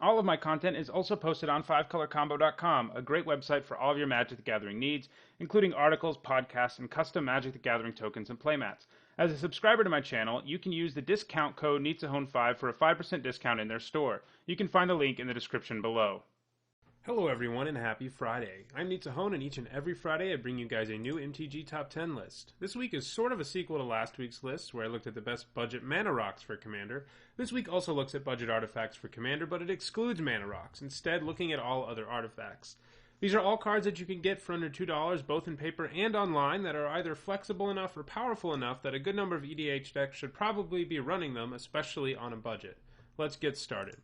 All of my content is also posted on 5colorcombo.com, a great website for all of your Magic the Gathering needs, including articles, podcasts, and custom Magic the Gathering tokens and playmats. As a subscriber to my channel, you can use the discount code NEETSAHONE5 for a 5% discount in their store. You can find the link in the description below. Hello everyone and happy Friday. I'm Neetsahone and each and every Friday I bring you guys a new MTG Top 10 list. This week is sort of a sequel to last week's list where I looked at the best budget Manarocks for Commander. This week also looks at budget artifacts for Commander, but it excludes Manarocks, instead looking at all other artifacts. These are all cards that you can get for under $2 both in paper and online that are either flexible enough or powerful enough that a good number of EDH decks should probably be running them, especially on a budget. Let's get started.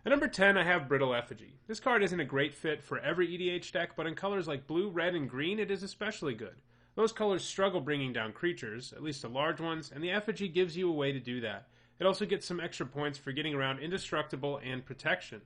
At number 10, I have Brittle Effigy. This card isn't a great fit for every EDH deck, but in colors like blue, red, and green, it is especially good. Those colors struggle bringing down creatures, at least the large ones, and the Effigy gives you a way to do that. It also gets some extra points for getting around Indestructible and Protection.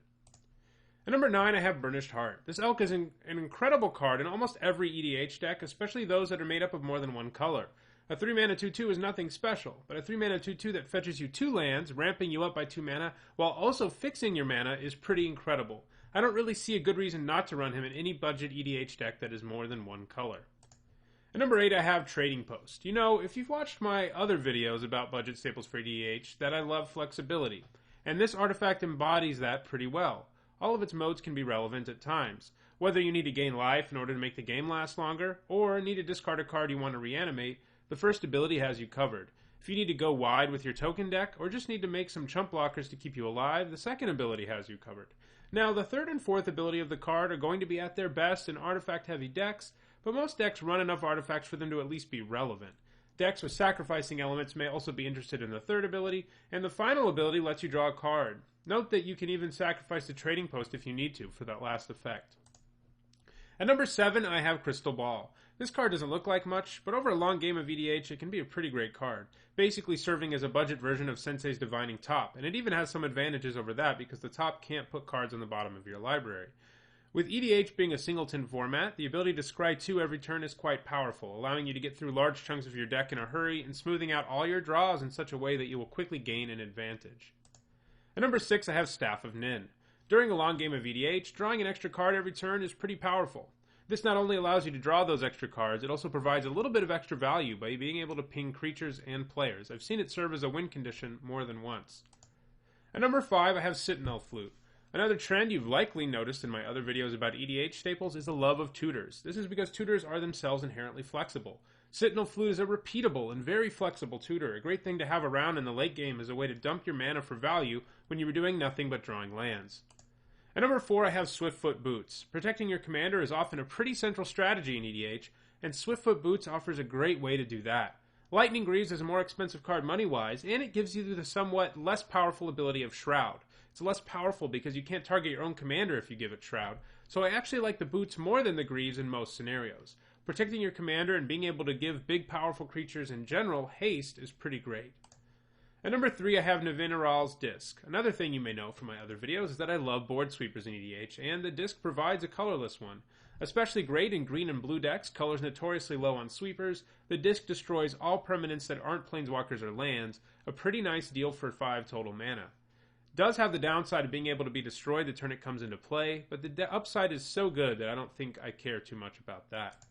At number 9, I have Burnished Heart. This elk is an incredible card in almost every EDH deck, especially those that are made up of more than one color. A 3-mana 2-2 is nothing special, but a 3-mana 2-2 that fetches you 2 lands, ramping you up by 2 mana, while also fixing your mana is pretty incredible. I don't really see a good reason not to run him in any budget EDH deck that is more than one color. At number 8, I have Trading Post. You know, if you've watched my other videos about budget staples for EDH, that I love flexibility, and this artifact embodies that pretty well. All of its modes can be relevant at times. Whether you need to gain life in order to make the game last longer, or need to discard a card you want to reanimate, the first ability has you covered. If you need to go wide with your token deck, or just need to make some chump blockers to keep you alive, the second ability has you covered. Now, the third and fourth ability of the card are going to be at their best in artifact-heavy decks, but most decks run enough artifacts for them to at least be relevant. Decks with sacrificing elements may also be interested in the third ability, and the final ability lets you draw a card. Note that you can even sacrifice the Trading Post if you need to for that last effect. At number 7, I have Crystal Ball. This card doesn't look like much, but over a long game of EDH, it can be a pretty great card, basically serving as a budget version of Sensei's Divining Top, and it even has some advantages over that because the top can't put cards on the bottom of your library. With EDH being a singleton format, the ability to scry 2 every turn is quite powerful, allowing you to get through large chunks of your deck in a hurry and smoothing out all your draws in such a way that you will quickly gain an advantage. At number 6, I have Staff of Nin. During a long game of EDH, drawing an extra card every turn is pretty powerful. This not only allows you to draw those extra cards, it also provides a little bit of extra value by being able to ping creatures and players. I've seen it serve as a win condition more than once. At number 5, I have Cel Flute. Another trend you've likely noticed in my other videos about EDH staples is the love of tutors. This is because tutors are themselves inherently flexible. Cel Flute is a repeatable and very flexible tutor, a great thing to have around in the late game as a way to dump your mana for value when you were doing nothing but drawing lands. At number 4, I have Swiftfoot Boots. Protecting your commander is often a pretty central strategy in EDH, and Swiftfoot Boots offers a great way to do that. Lightning Greaves is a more expensive card money-wise, and it gives you the somewhat less powerful ability of Shroud. It's less powerful because you can't target your own commander if you give it Shroud, so I actually like the Boots more than the Greaves in most scenarios. Protecting your commander and being able to give big powerful creatures in general haste is pretty great. At number 3, I have Nasrals Disc. Another thing you may know from my other videos is that I love board sweepers in EDH, and the disc provides a colorless one. Especially great in green and blue decks, colors notoriously low on sweepers, the disc destroys all permanents that aren't planeswalkers or lands, a pretty nice deal for 5 total mana. Does have the downside of being able to be destroyed the turn it comes into play, but the upside is so good that I don't think I care too much about that.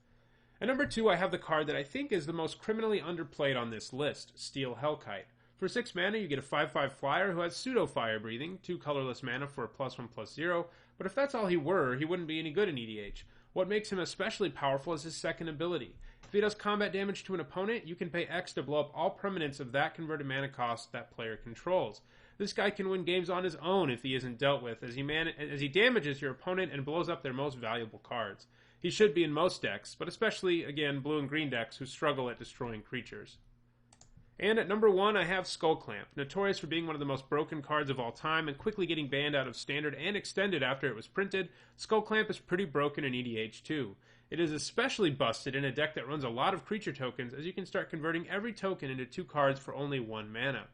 At number 2, I have the card that I think is the most criminally underplayed on this list, Steel Hellkite. For 6 mana, you get a 5/5 flyer who has pseudo fire breathing, 2 colorless mana for a +1/+0, but if that's all he were, he wouldn't be any good in EDH. What makes him especially powerful is his second ability. If he does combat damage to an opponent, you can pay X to blow up all permanents of that converted mana cost that player controls. This guy can win games on his own if he isn't dealt with, as he damages your opponent and blows up their most valuable cards. He should be in most decks, but especially, again, blue and green decks who struggle at destroying creatures. And at number 1, I have Skull Clamp, notorious for being one of the most broken cards of all time and quickly getting banned out of Standard and Extended after it was printed. Skull Clamp is pretty broken in EDH too. It is especially busted in a deck that runs a lot of creature tokens, as you can start converting every token into 2 cards for only 1 mana.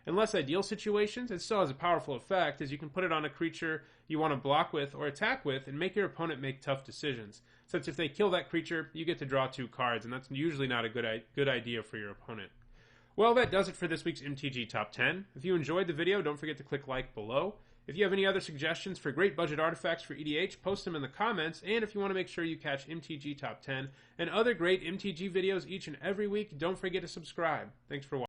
In less ideal situations, it still has a powerful effect, as you can put it on a creature you want to block with or attack with and make your opponent make tough decisions. Since if they kill that creature, you get to draw 2 cards, and that's usually not a good idea for your opponent. Well, that does it for this week's MTG Top 10. If you enjoyed the video, don't forget to click like below. If you have any other suggestions for great budget artifacts for EDH, post them in the comments, and if you want to make sure you catch MTG Top 10 and other great MTG videos each and every week, don't forget to subscribe. Thanks for watching.